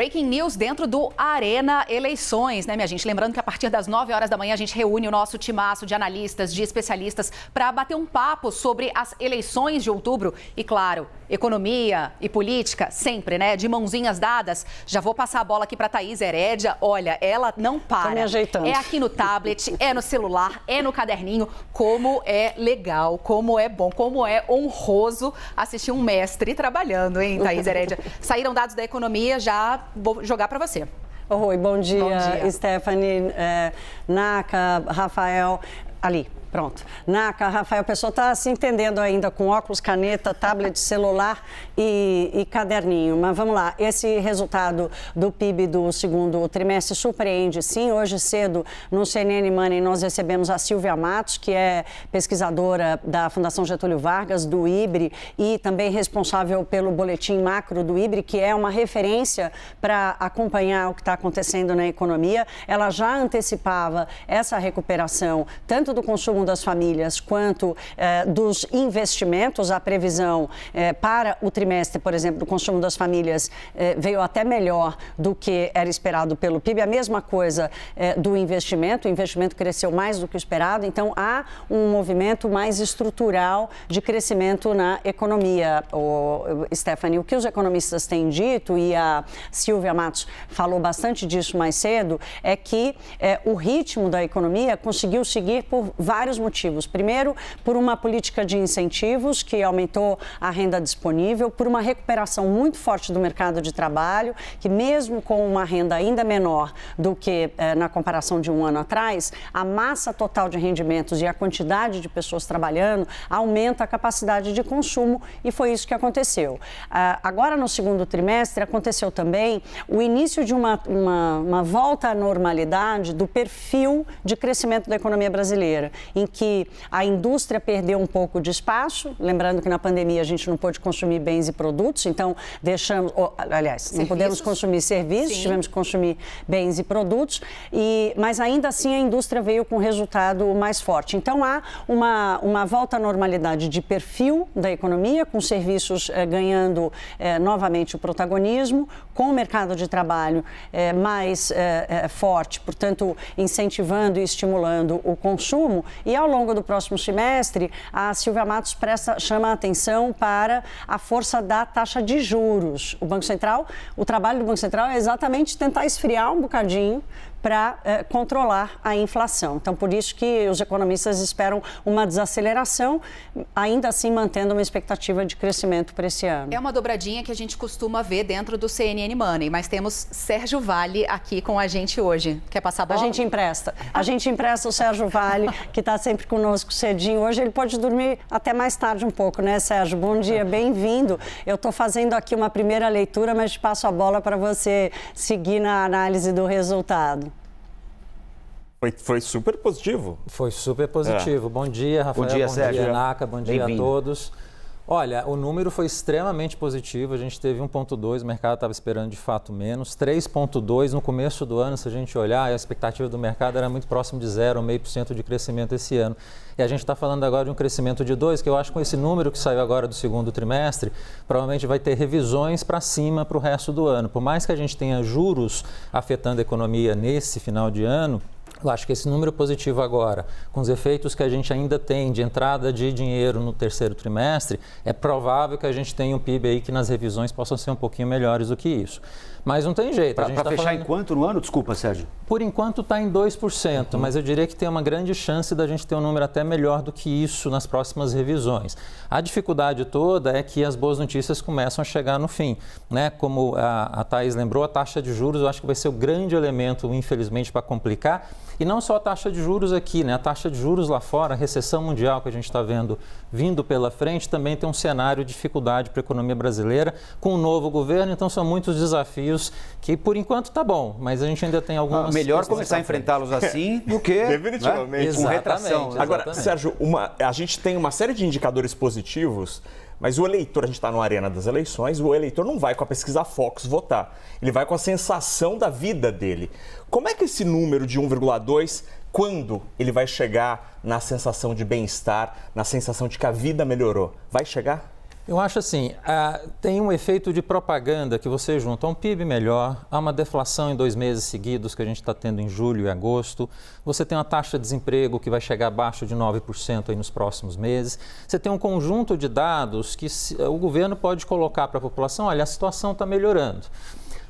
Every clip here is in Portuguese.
Breaking news dentro do Arena Eleições, né, minha gente? Lembrando que a partir das 9 horas da manhã a gente reúne o nosso timaço de analistas, de especialistas, para bater um papo sobre as eleições de outubro e, claro, economia e política, sempre, né? De mãozinhas dadas. Já vou passar a bola aqui para a Thaís Herédia. Olha, ela não para. Tô me ajeitando. É aqui no tablet, é no celular, é no caderninho. Como é legal, como é bom, como é honroso assistir um mestre trabalhando, hein, Thaís Herédia? Saíram dados da economia, já vou jogar para você. Oi, bom dia. Stephanie, Naka, Rafael, ali. Pronto. Naka, Rafael, a pessoa está se entendendo ainda com óculos, caneta, tablet, celular e caderninho. Mas vamos lá, esse resultado do PIB do segundo trimestre surpreende, sim. Hoje cedo, no CNN Money, nós recebemos a Silvia Matos, que é pesquisadora da Fundação Getúlio Vargas, do IBRE, e também responsável pelo boletim macro do IBRE, que é uma referência para acompanhar o que está acontecendo na economia. Ela já antecipava essa recuperação, tanto do consumo das famílias quanto dos investimentos. A previsão para o trimestre, por exemplo, do consumo das famílias veio até melhor do que era esperado pelo PIB. A mesma coisa do investimento. O investimento cresceu mais do que o esperado. Então, há um movimento mais estrutural de crescimento na economia. Stephanie, o que os economistas têm dito, e a Silvia Matos falou bastante disso mais cedo, é que o ritmo da economia conseguiu seguir por vários motivos. Primeiro, por uma política de incentivos que aumentou a renda disponível, por uma recuperação muito forte do mercado de trabalho, que mesmo com uma renda ainda menor do que na comparação de um ano atrás, a massa total de rendimentos e a quantidade de pessoas trabalhando aumenta a capacidade de consumo, e foi isso que aconteceu. Agora, no segundo trimestre, aconteceu também o início de uma volta à normalidade do perfil de crescimento da economia brasileira, em que a indústria perdeu um pouco de espaço. Lembrando que na pandemia a gente não pôde consumir bens e produtos, então deixamos, não podemos consumir serviços, sim, tivemos que consumir bens e produtos, mas ainda assim a indústria veio com resultado mais forte. Então há uma volta à normalidade de perfil da economia, com serviços ganhando novamente o protagonismo, com o mercado de trabalho mais forte, portanto incentivando e estimulando o consumo. E ao longo do próximo semestre, a Silvia Matos chama a atenção para a força da taxa de juros. O trabalho do Banco Central é exatamente tentar esfriar um bocadinho para controlar a inflação. Então, por isso que os economistas esperam uma desaceleração, ainda assim mantendo uma expectativa de crescimento para esse ano. É uma dobradinha que a gente costuma ver dentro do CNN Money, mas temos Sérgio Vale aqui com a gente hoje. Quer passar a bola? A gente empresta o Sérgio Vale, que está sempre conosco cedinho. Hoje ele pode dormir até mais tarde um pouco, né, Sérgio? Bom dia, bem-vindo. Eu estou fazendo aqui uma primeira leitura, mas te passo a bola para você seguir na análise do resultado. Foi super positivo. Foi super positivo. Bom dia, Rafael. Bom dia, Sérgio. Bom dia, Naka. Bom dia a todos. Olha, o número foi extremamente positivo. A gente teve 1,2, o mercado estava esperando de fato menos. 3,2 no começo do ano, se a gente olhar, a expectativa do mercado era muito próximo de 0,5% de crescimento esse ano. E a gente está falando agora de um crescimento de 2%, que eu acho que com esse número que saiu agora do segundo trimestre, provavelmente vai ter revisões para cima para o resto do ano. Por mais que a gente tenha juros afetando a economia nesse final de ano, eu acho que esse número positivo agora, com os efeitos que a gente ainda tem de entrada de dinheiro no terceiro trimestre, é provável que a gente tenha um PIB aí que nas revisões possam ser um pouquinho melhores do que isso. Mas não tem jeito. Para fechar em quanto no ano? Desculpa, Sérgio. Por enquanto está em 2%, mas eu diria que tem uma grande chance da gente ter um número até melhor do que isso nas próximas revisões. A dificuldade toda é que as boas notícias começam a chegar no fim, né? Como a Thaís lembrou, a taxa de juros eu acho que vai ser o grande elemento, infelizmente, para complicar. E não só a taxa de juros aqui, né? A taxa de juros lá fora, a recessão mundial que a gente está vendo vindo pela frente, também tem um cenário de dificuldade para a economia brasileira com o novo governo. Então, são muitos desafios que, por enquanto, está bom, mas a gente ainda tem algumas... Melhor começar a enfrentá-los assim do que... Definitivamente. Com retração. Agora, Sérgio, a gente tem uma série de indicadores positivos, mas o eleitor, a gente está na arena das eleições, o eleitor não vai com a pesquisa Focus votar. Ele vai com a sensação da vida dele. Como é que esse número de 1,2, quando ele vai chegar na sensação de bem-estar, na sensação de que a vida melhorou? Vai chegar? Eu acho assim, tem um efeito de propaganda que você junta a um PIB melhor, há uma deflação em 2 meses seguidos que a gente está tendo em julho e agosto, você tem uma taxa de desemprego que vai chegar abaixo de 9% aí nos próximos meses, você tem um conjunto de dados que o governo pode colocar para a população, olha, a situação está melhorando.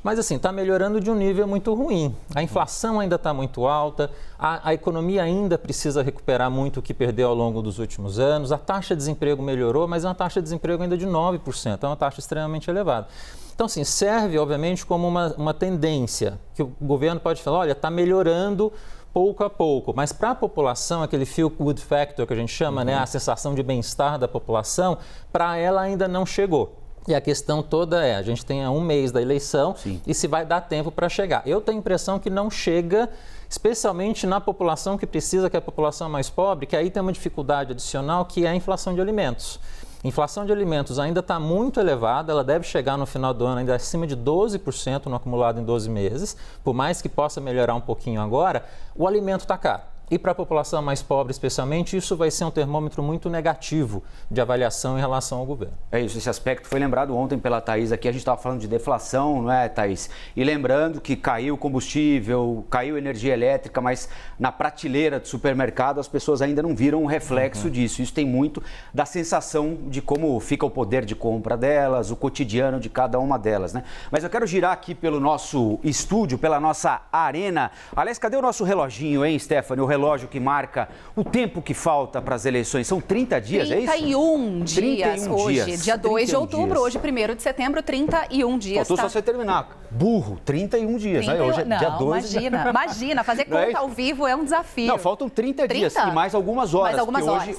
Mas assim, está melhorando de um nível muito ruim. A inflação ainda está muito alta, a economia ainda precisa recuperar muito o que perdeu ao longo dos últimos anos, a taxa de desemprego melhorou, mas é uma taxa de desemprego ainda de 9%, é uma taxa extremamente elevada. Então, assim, serve, obviamente, como uma tendência, que o governo pode falar, olha, está melhorando pouco a pouco, mas para a população, aquele feel good factor que a gente chama, né, a sensação de bem-estar da população, para ela ainda não chegou. E a questão toda a gente tem 1 mês da eleição. Sim. E se vai dar tempo para chegar. Eu tenho a impressão que não chega, especialmente na população que precisa, que é a população mais pobre, que aí tem uma dificuldade adicional, que é a inflação de alimentos. A inflação de alimentos ainda está muito elevada, ela deve chegar no final do ano ainda acima de 12% no acumulado em 12 meses, por mais que possa melhorar um pouquinho agora, o alimento está caro. E para a população mais pobre, especialmente, isso vai ser um termômetro muito negativo de avaliação em relação ao governo. É isso, esse aspecto foi lembrado ontem pela Thaís aqui, a gente estava falando de deflação, não é, Thaís? E lembrando que caiu combustível, caiu energia elétrica, mas na prateleira do supermercado as pessoas ainda não viram um reflexo disso. Isso tem muito da sensação de como fica o poder de compra delas, o cotidiano de cada uma delas, né? Mas eu quero girar aqui pelo nosso estúdio, pela nossa arena. Aliás, cadê o nosso reloginho, hein, Stephanie? O relógio que marca o tempo que falta para as eleições. São 30 dias, é isso? 31 dias hoje, dia 2 de outubro, hoje 1º de setembro, 31 dias. Faltou só você terminar. Burro, 31 dias, né? Hoje é dia 2. Imagina, fazer conta ao vivo é um desafio. Não, faltam 30 dias e mais algumas horas,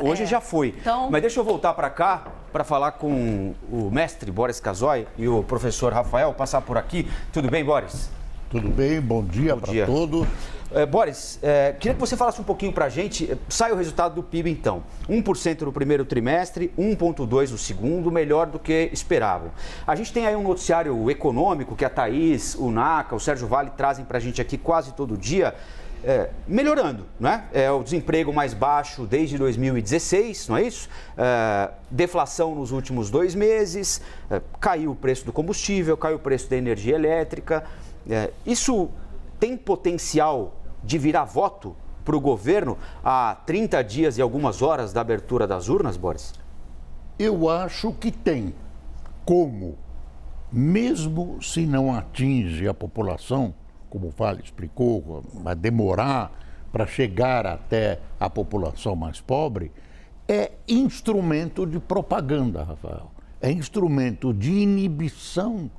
hoje já foi. Então... Mas deixa eu voltar para cá para falar com o mestre Boris Casoy e o professor Rafael, passar por aqui. Tudo bem, Boris? Tudo bem, bom dia para todos. Boris, queria que você falasse um pouquinho para a gente. Sai o resultado do PIB, então. 1% no primeiro trimestre, 1,2% no segundo, melhor do que esperavam. A gente tem aí um noticiário econômico que a Thaís, o Naka, o Sérgio Vale trazem para a gente aqui quase todo dia. Melhorando, não é? É o desemprego mais baixo desde 2016, não é isso? Deflação nos últimos 2 meses, caiu o preço do combustível, caiu o preço da energia elétrica. Isso tem potencial de virar voto para o governo há 30 dias e algumas horas da abertura das urnas, Boris? Eu acho que tem. Como, mesmo se não atinge a população, como o Vale explicou, vai demorar para chegar até a população mais pobre, é instrumento de propaganda, Rafael. É instrumento de inibição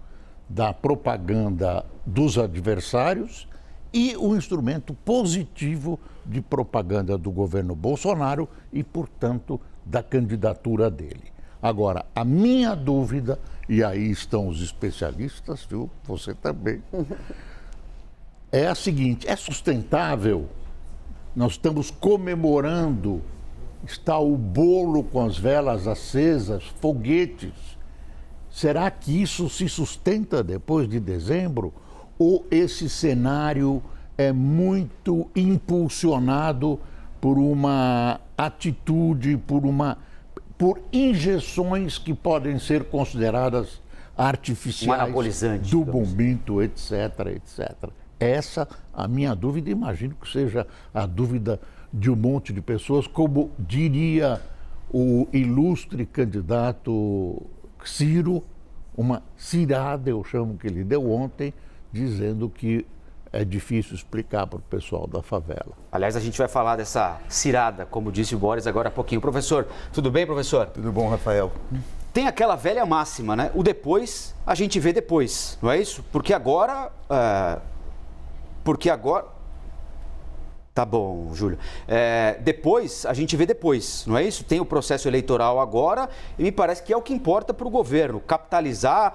da propaganda dos adversários e o instrumento positivo de propaganda do governo Bolsonaro e, portanto, da candidatura dele. Agora, a minha dúvida, e aí estão os especialistas, viu? Você também, é a seguinte: é sustentável? Nós estamos comemorando, está o bolo com as velas acesas, foguetes. Será que isso se sustenta depois de dezembro? Ou esse cenário é muito impulsionado por uma atitude, por injeções que podem ser consideradas artificiais, do bombinto, etc, etc. Essa a minha dúvida, imagino que seja a dúvida de um monte de pessoas, como diria o ilustre candidato Ciro, uma cirada, eu chamo, que ele deu ontem, dizendo que é difícil explicar para o pessoal da favela. Aliás, a gente vai falar dessa cirada, como disse o Boris agora há pouquinho. Professor, tudo bem, professor? Tudo bom, Rafael. Tem aquela velha máxima, né? O depois, a gente vê depois, não é isso? Porque agora... Tá bom, Júlio. Depois, a gente vê depois, não é isso? Tem o processo eleitoral agora e me parece que é o que importa para o governo, capitalizar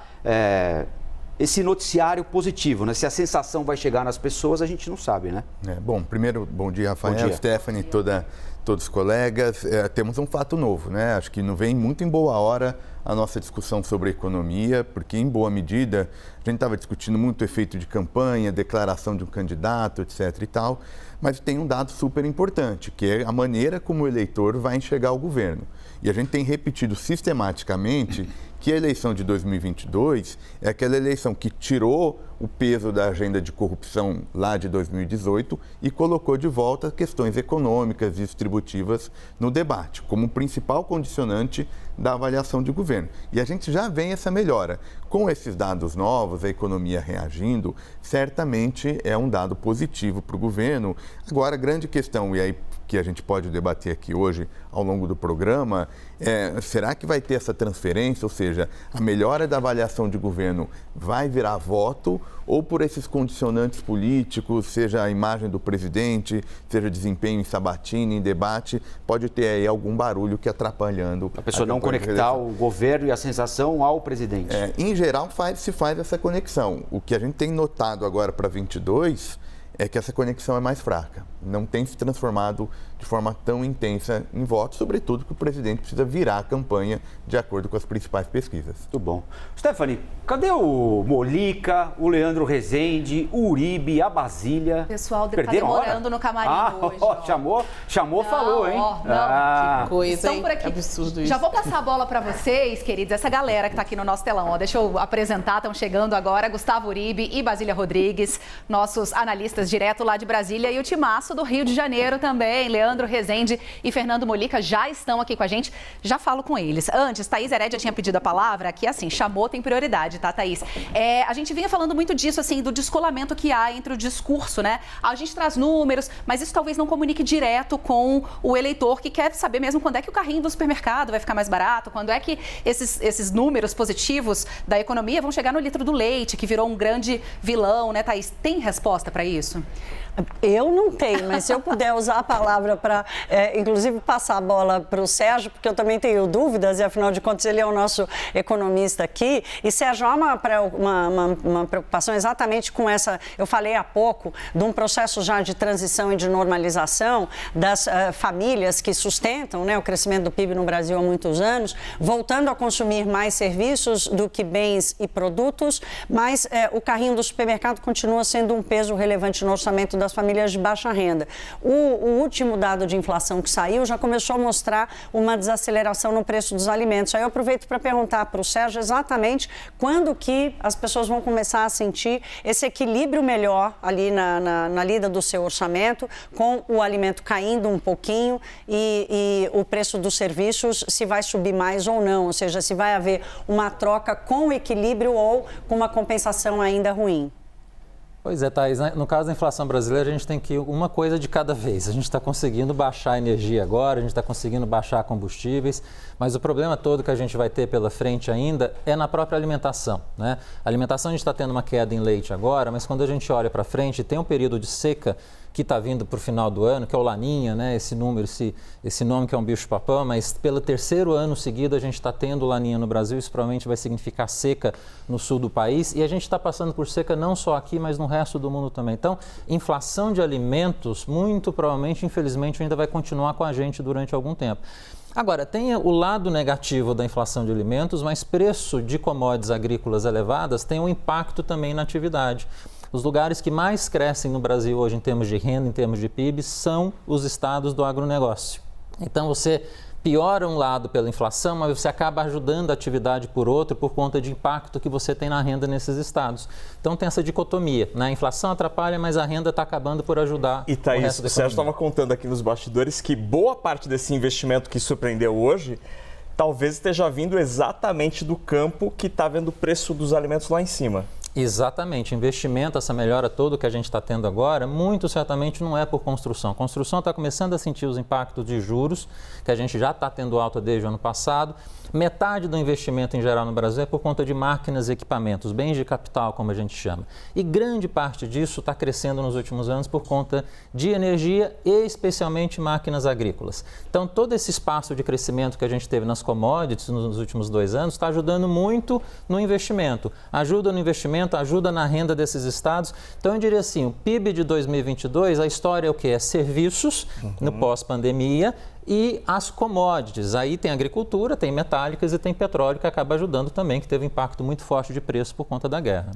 esse noticiário positivo, né? Se a sensação vai chegar nas pessoas, a gente não sabe, né? Bom, primeiro, bom dia, Rafael, bom dia. Stephanie, todos os colegas. Temos um fato novo, né? Acho que não vem muito em boa hora a nossa discussão sobre economia, porque, em boa medida, a gente estava discutindo muito o efeito de campanha, declaração de um candidato, etc. e tal, mas tem um dado super importante, que é a maneira como o eleitor vai enxergar o governo. E a gente tem repetido sistematicamente que a eleição de 2022 é aquela eleição que tirou o peso da agenda de corrupção lá de 2018 e colocou de volta questões econômicas e distributivas no debate, como principal condicionante da avaliação de governo. E a gente já vê essa melhora. Com esses dados novos, a economia reagindo, certamente é um dado positivo para o governo. Agora, a grande questão, e aí que a gente pode debater aqui hoje ao longo do programa, será que vai ter essa transferência, ou seja, a melhora da avaliação de governo vai virar voto ou por esses condicionantes políticos, seja a imagem do presidente, seja desempenho em sabatina, em debate, pode ter aí algum barulho que atrapalhando. A pessoa não conectar o governo e a sensação ao presidente. Em geral, se faz essa conexão. O que a gente tem notado agora para 22 é que essa conexão é mais fraca. Não tem se transformado de forma tão intensa em votos, sobretudo que o presidente precisa virar a campanha de acordo com as principais pesquisas. Muito bom. Stephanie, cadê o Molica, o Leandro Rezende, o Uribe, a Basília? O pessoal tá demorando no camarim hoje. Chamou, falou, hein? Que coisa, estão por aqui. Absurdo isso. Já vou passar a bola para vocês, queridos, essa galera que está aqui no nosso telão. Deixa eu apresentar, estão chegando agora Gustavo Uribe e Basília Rodrigues, nossos analistas direto lá de Brasília, e o timaço do Rio de Janeiro também, Leandro Rezende e Fernando Molica já estão aqui com a gente, já falo com eles. Antes, Thaís Herédia tinha pedido a palavra, que assim, chamou, tem prioridade, tá, Thaís? A gente vinha falando muito disso, assim, do descolamento que há entre o discurso, né? A gente traz números, mas isso talvez não comunique direto com o eleitor que quer saber mesmo quando é que o carrinho do supermercado vai ficar mais barato, quando é que esses números positivos da economia vão chegar no litro do leite, que virou um grande vilão, né, Thaís? Tem resposta para isso? Eu não tenho, mas se eu puder usar a palavra para, inclusive, passar a bola para o Sérgio, porque eu também tenho dúvidas, e afinal de contas ele é o nosso economista aqui. E, Sérgio, há uma preocupação exatamente com essa, eu falei há pouco, de um processo já de transição e de normalização das famílias que sustentam, né, o crescimento do PIB no Brasil há muitos anos, voltando a consumir mais serviços do que bens e produtos, mas o carrinho do supermercado continua sendo um peso relevante no orçamento das famílias de baixa renda. O último dado de inflação que saiu já começou a mostrar uma desaceleração no preço dos alimentos. Aí eu aproveito para perguntar para o Sérgio exatamente quando que as pessoas vão começar a sentir esse equilíbrio melhor ali na lida do seu orçamento, com o alimento caindo um pouquinho e o preço dos serviços, se vai subir mais ou não, ou seja, se vai haver uma troca com equilíbrio ou com uma compensação ainda ruim. Pois é, Thaís, no caso da inflação brasileira, a gente tem que ir uma coisa de cada vez. A gente está conseguindo baixar a energia agora, a gente está conseguindo baixar combustíveis, mas o problema todo que a gente vai ter pela frente ainda é na própria alimentação, né? A alimentação, a gente está tendo uma queda em leite agora, mas quando a gente olha para frente, tem um período de seca que está vindo para o final do ano, que é o Laninha, né? Esse nome que é um bicho-papão, mas pelo terceiro ano seguido a gente está tendo Laninha no Brasil, isso provavelmente vai significar seca no sul do país, e a gente está passando por seca não só aqui, mas no resto do mundo também. Então, inflação de alimentos, muito provavelmente, infelizmente, ainda vai continuar com a gente durante algum tempo. Agora, tem o lado negativo da inflação de alimentos, mas preço de commodities agrícolas elevadas tem um impacto também na atividade. Os lugares que mais crescem no Brasil hoje em termos de renda, em termos de PIB, são os estados do agronegócio. Então, você piora um lado pela inflação, mas você acaba ajudando a atividade por outro por conta de impacto que você tem na renda nesses estados. Então, tem essa dicotomia, né? A inflação atrapalha, mas a renda está acabando por ajudar o resto da economia. O Sérgio estava contando aqui nos bastidores que boa parte desse investimento que surpreendeu hoje talvez esteja vindo exatamente do campo que está vendo o preço dos alimentos lá em cima. Exatamente, investimento, essa melhora toda que a gente está tendo agora, muito certamente não é por construção. A construção está começando a sentir os impactos de juros, que a gente já está tendo alta desde o ano passado. Metade do investimento em geral no Brasil é por conta de máquinas e equipamentos, bens de capital, como a gente chama. E grande parte disso está crescendo nos últimos anos por conta de energia e especialmente máquinas agrícolas. Então, todo esse espaço de crescimento que a gente teve nas commodities nos últimos 2 anos está ajudando muito no investimento. Ajuda no investimento, ajuda na renda desses estados. Então, eu diria assim, o PIB de 2022, a história é o quê? É serviços no pós-pandemia, e as commodities. Aí tem agricultura, tem metálicas e tem petróleo, que acaba ajudando também, que teve um impacto muito forte de preço por conta da guerra.